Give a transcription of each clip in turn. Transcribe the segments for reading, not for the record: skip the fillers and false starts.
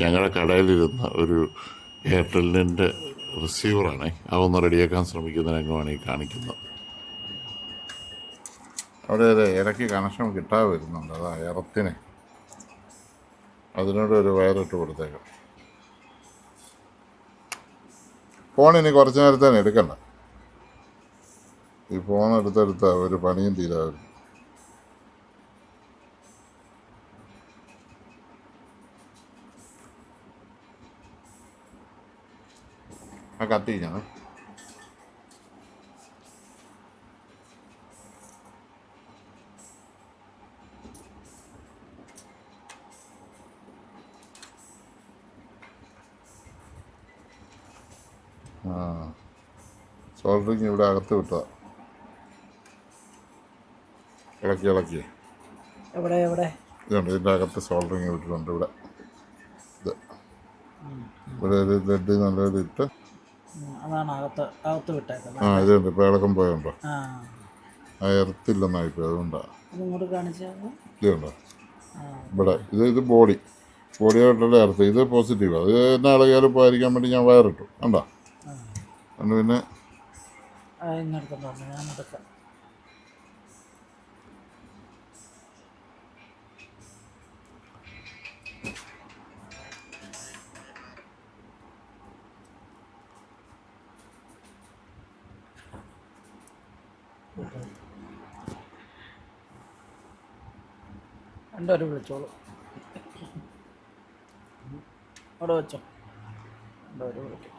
ഞങ്ങളുടെ കടയിലിരുന്ന ഒരു എയർടെല്ലിൻ്റെ റിസീവറാണേ. അതൊന്ന് റെഡിയാക്കാൻ ശ്രമിക്കുന്ന രംഗമാണ് ഈ കാണിക്കുന്നത്. അവിടെ ഒരു ഇടയ്ക്ക് കണക്ഷൻ കിട്ടാതെ വരുന്നുണ്ട്. അതാ എറത്തിന് അതിനോട് ഒരു വയറിട്ട് കൊടുത്തേക്കാം. ഫോൺ ഇനി കുറച്ച് നേരത്തേന് എടുക്കണ്ട. ഈ ഫോൺ എടുത്തെടുത്ത ഒരു പണിയും തീരായിരുന്നു. ആ കത്തിക്കാണ്. ആ സോൾഡറിങ് ഇവിടെ അകത്ത് വിട്ടതാ. ഇളക്കി എവിടെ എവിടെ ഇതുണ്ട്. ഇതിൻ്റെ അകത്ത് സോൾഡറിങ് വിട്ടിട്ടുണ്ട്. ഇവിടെ ഇത് ഇവിടെ ഒരു ലെഡ് നല്ലൊരു ഇട്ട് അതാണ് അകത്ത് വിട്ടേക്കുന്നത്. ആ ഇതുണ്ട്. ഇപ്പോൾ ഇളക്കം പോയുണ്ടോ? ആ എർത്തില്ലെന്നായിപ്പോയി. അതുകൊണ്ടാണ്. ഇങ്ങോട്ട് കാണിച്ചത്. ഇതുണ്ടോ ഇവിടെ. ഇത് ബോഡിയായിട്ടുള്ള എർത്ത്. ഇത് പോസിറ്റീവ്. അത് എന്നെ ഇളകിയാലും പോയിരിക്കാൻ വേണ്ടി ഞാൻ വയറിട്ടു. കണ്ടോ? അതുകൊണ്ട് പിന്നെ ഇങ്ങോട്ട് ഞാൻ എടുക്കാം. രണ്ടുപേരും വിളിച്ചോളൂ. അവിടെ വെച്ചോ. രണ്ടുപേരും വിളിക്കും.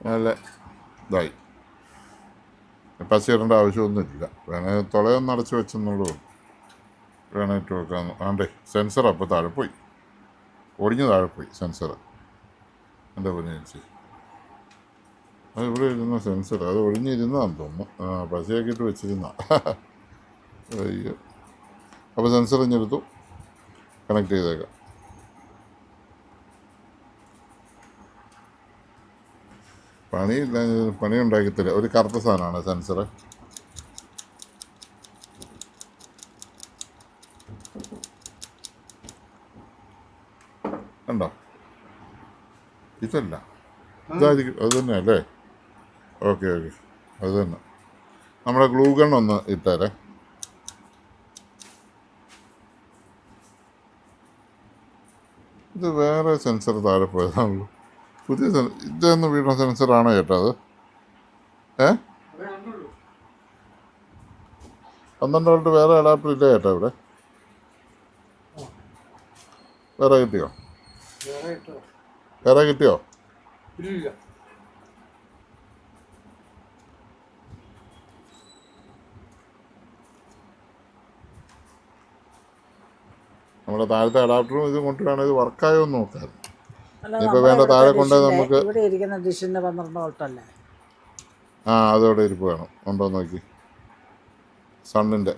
നല്ല ഇതായി. പശ ഇടേണ്ട ആവശ്യമൊന്നുമില്ല. വേണേൽ തുളയൊന്ന് അടച്ച് വെച്ചെന്നുള്ളൂ. വേണേൽ ഇട്ട് വെക്കാം. ആണ്ടേ സെൻസർ അപ്പോൾ താഴെ പോയി. ഒടിഞ്ഞ് താഴെ പോയി സെൻസർ. എൻ്റെ പൊന്നേച്ചി, അത് ഇവിടെ ഇരുന്ന സെൻസർ അത് ഒഴിഞ്ഞിരുന്നതാണെന്ന് തോന്നുന്നു. പശയാക്കിയിട്ട് വെച്ചിരുന്ന. അയ്യോ. അപ്പോൾ സെൻസർ ഇഞ്ഞെടുത്തു കണക്ട് ചെയ്തേക്കാം. പണി ഉണ്ടാക്കിത്തരാം. ഒരു കറുത്ത സാധനമാണ് സെൻസർ. കണ്ടോ? ഇതല്ല, ഇതായിരിക്കും. അത് തന്നെ അല്ലേ? ഓക്കെ അത് തന്നെ. നമ്മുടെ ഗ്ലൂ ഗൺ ഒന്ന് ഇട്ടേരെ. ഇത് വേറെ സെൻസർ താഴെ പോയതാണല്ലോ. പുതിയ ഇതൊന്ന് വീണ സെൻസറാണോ ചേട്ടാ അത്? 12 വോൾട്ട് വേറെ അഡാപ്റ്റർ ഇല്ല ചേട്ടാ ഇവിടെ? വേറെ കിട്ടിയോ? നമ്മുടെ താഴത്തെ അഡാപ്റ്ററും ഇത് കൊണ്ട് വേണം ഇത് വർക്കായോ എന്ന് നോക്കാൻ. ഇനിയിപ്പോൾ വേണ്ട താഴെ കൊണ്ട് നമുക്ക് ഇവിടെ ഇരിക്കുന്ന ഡിഷിന്റെ 12 വോൾട്ടല്ലേ? അതോടെ ഇരിപ്പ് വേണം. ഉണ്ടോ നോക്കി. സണ്ണിൻ്റെ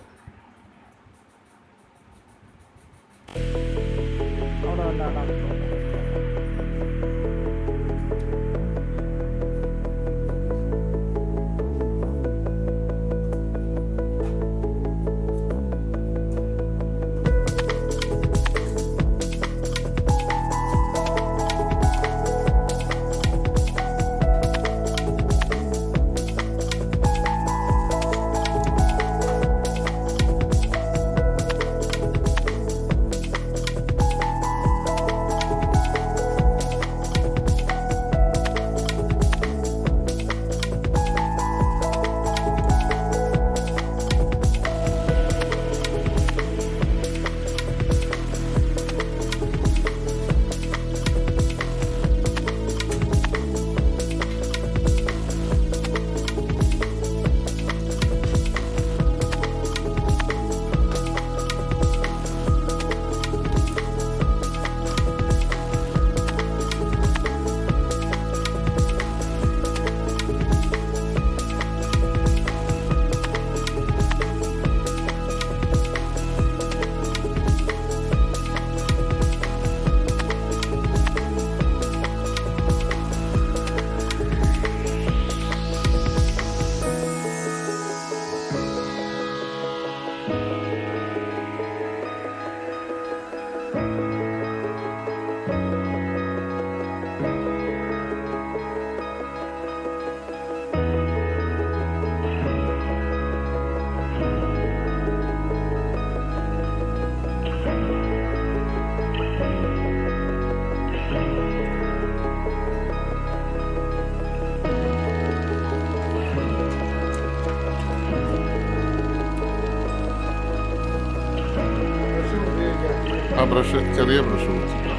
ആ ബ്രഷ് ചെറിയ ബ്രഷ് വെച്ചിട്ട്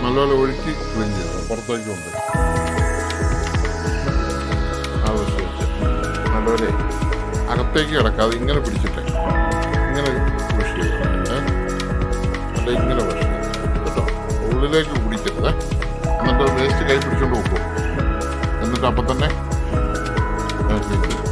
നല്ലപോലെ ഒഴുക്കി ക്ലീൻ ചെയ്തു പുറത്തേക്ക് കൊണ്ട് ആ ബ്രഷ് വെച്ച് നല്ലപോലെ അകത്തേക്ക് കിടക്കാതെ ഇങ്ങനെ പിടിച്ചിട്ട് ഇങ്ങനെ ബ്രഷ് ചെയ്യണം അല്ല ഇങ്ങനെ ബ്രഷ് ചെയ്യണം കേട്ടോ ഉള്ളിലേക്ക് പിടിക്കരുത് എന്നിട്ട് വേസ്റ്റ് കൈ പിടിച്ചോണ്ട് വെക്കും എന്നിട്ട് അപ്പം തന്നെ ക്ലീൻ ചെയ്യും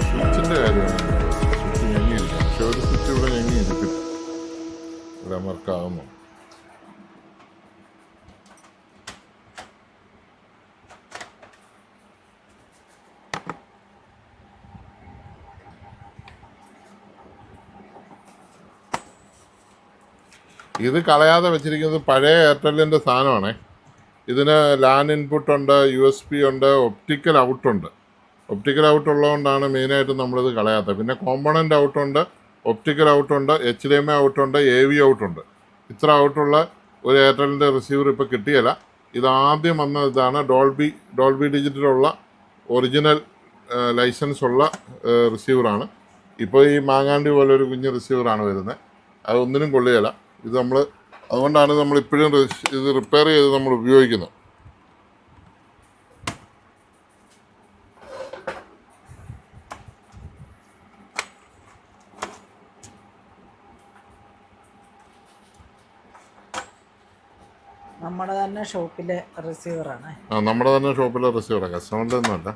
സ്വിച്ചിൻ്റെ കാര്യമാണ് സ്വിച്ച് ഞെങ്ങിയിരിക്കണം പക്ഷെ ഒരു സ്വിച്ച് ഇവിടെ ഞെങ്ങിയിരിക്കും ഇവിടെ വർക്കാകുന്നു ഇത് കളയാതെ വെച്ചിരിക്കുന്നത് പഴയ എയർടെല്ലിൻ്റെ സാധനമാണേ ഇതിന് ലാൻ ഇൻപുട്ട് ഉണ്ട് USB ഉണ്ട് ഒപ്റ്റിക്കൽ ഔട്ടുണ്ട് ഒപ്റ്റിക്കൽ ഔട്ട് ഉള്ളതുകൊണ്ടാണ് മെയിനായിട്ട് നമ്മളിത് കളയാത്തത് പിന്നെ കോമ്പണൻ്റ് ഔട്ടുണ്ട് ഒപ്റ്റിക്കൽ ഔട്ടുണ്ട് HDMI ഔട്ടുണ്ട് AV ഔട്ടുണ്ട് ഇത്ര ഔട്ടുള്ള ഒരു എയർടെല്ലിൻ്റെ റിസീവർ ഇപ്പോൾ കിട്ടിയല്ല ഇത് ആദ്യം വന്ന ഇതാണ് ഡോൾബി ഡിജിറ്റലുള്ള ഒറിജിനൽ ലൈസൻസ് ഉള്ള റിസീവറാണ് ഇപ്പോൾ ഈ മാങ്ങാണ്ടി പോലൊരു കുഞ്ഞ് റിസീവറാണ് വരുന്നത് അതൊന്നിനും കൊള്ളുകയില്ല ഇത് നമ്മൾ അതുകൊണ്ടാണ് നമ്മൾ ഇപ്പോഴും ഇത് റിപ്പയർ ചെയ്ത് നമ്മൾ ഉപയോഗിക്കുന്നത് നമ്മുടെ തന്നെ ഷോപ്പിലെ റിസീവറാണ് നമ്മുടെ തന്നെ ഷോപ്പിലെ റിസീവറാണ് കസ്റ്റമറിൻ്റെ ഒന്നുമല്ല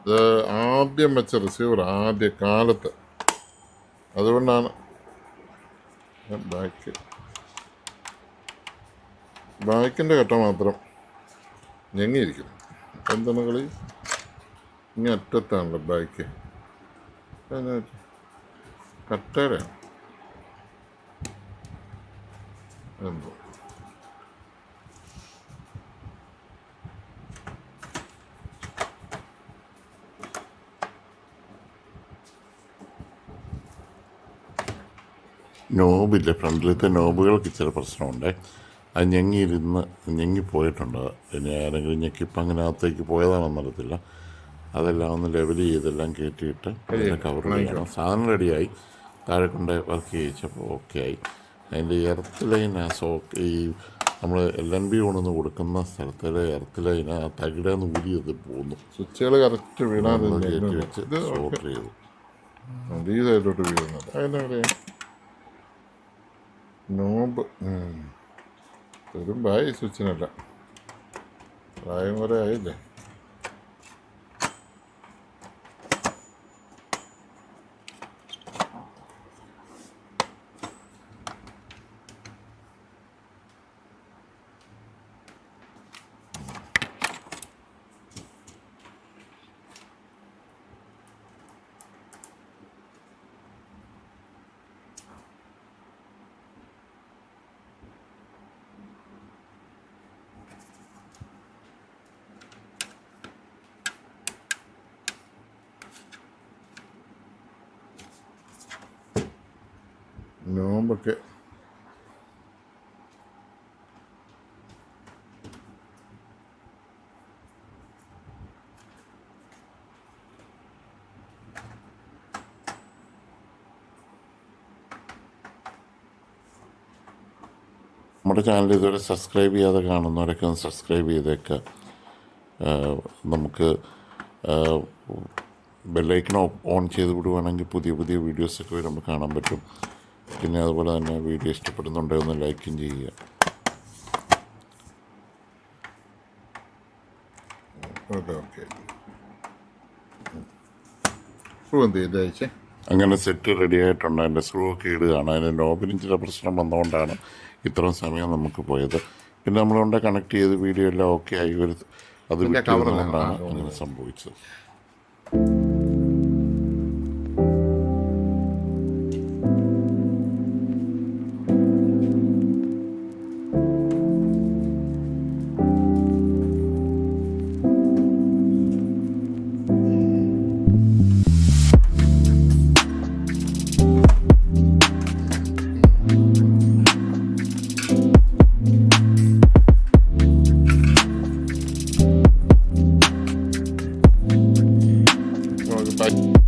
ഇത് ആദ്യം വെച്ച റിസീവർ ആദ്യ കാലത്ത് അതുകൊണ്ടാണ് ബാക്കിൻ്റെ കട്ട മാത്രം ഞെങ്ങിയിരിക്കുന്നു എന്താണ് കളി ഇങ്ങനെ അറ്റത്താണല്ലോ ബാക്ക് കട്ടയുടെ എന്തോ നോബില്ലേ ഫ്രണ്ടിലത്തെ നോബുകൾക്ക് ഇച്ചിരി പ്രശ്നമുണ്ട് അത് ഞെങ്ങിപ്പോയിട്ടുണ്ട് പിന്നെ ആരെങ്കിലും ഞെക്കിപ്പം അങ്ങനെ അകത്തേക്ക് പോയതാണെന്ന് അറിയത്തില്ല അതെല്ലാം ഒന്ന് ലെവൽ ചെയ്തെല്ലാം കയറ്റിയിട്ട് കവർ ചെയ്യണം സാധനം റെഡിയായി താഴെ കൊണ്ട് വർക്ക് ചെയ്യിച്ചപ്പോൾ ഓക്കെ ആയി അതിൻ്റെ എർത്ത് ലൈൻ ഈ നമ്മൾ LNB കൊണ്ടുവന്ന് കൊടുക്കുന്ന സ്ഥലത്തിലെ എർത്ത് ലൈൻ ആ തകിടന്ന് ഊരിയത് പോകുന്നു സ്വിച്ചുകൾ കറക്റ്റ് വീണാതെ കയറ്റി വെച്ച് ഷോർട്ട് ചെയ്തു ഈ സൈഡിലോട്ട് വീഴുന്നത് അതിൻ്റെ നോബ് തരുമ്പായി സ്വിച്ചിനല്ല പ്രായം കുറേ ആയില്ലേ നോമ്പൊക്കെ നമ്മുടെ ചാനൽ ഇതുവരെ സബ്സ്ക്രൈബ് ചെയ്യാതെ കാണുന്നവരൊക്കെ ഒന്ന് സബ്സ്ക്രൈബ് ചെയ്തേക്കുക നമുക്ക് ബെല്ലൈക്കൺ ഓൺ ചെയ്ത് വിടുവാണെങ്കിൽ പുതിയ പുതിയ വീഡിയോസൊക്കെ വരുമ്പോൾ കാണാൻ പറ്റും പിന്നെ അതുപോലെ തന്നെ വീഡിയോ ഇഷ്ടപ്പെടുന്നുണ്ടെങ്കിൽ ഒന്ന് ലൈക്കും ചെയ്യുക ഓക്കെ സ്ക്രൂ എന്ത് ചെയ്ത് അയച്ചേ അങ്ങനെ സെറ്റ് റെഡി ആയിട്ടുണ്ട് അതിൻ്റെ സ്ക്രൂ ഒക്കെ ഇടുകയാണ് അതിൻ്റെ നോബിന് ചില പ്രശ്നം വന്നുകൊണ്ടാണ് ഇത്രയും സമയം നമുക്ക് പോയത് പിന്നെ നമ്മളുകൊണ്ട് കണക്ട് ചെയ്ത് വീഡിയോ എല്ലാം ഓക്കെ ആയി അത് വിട്ടുകൊണ്ടാണ് അങ്ങനെ സംഭവിച്ചത് ബൈ.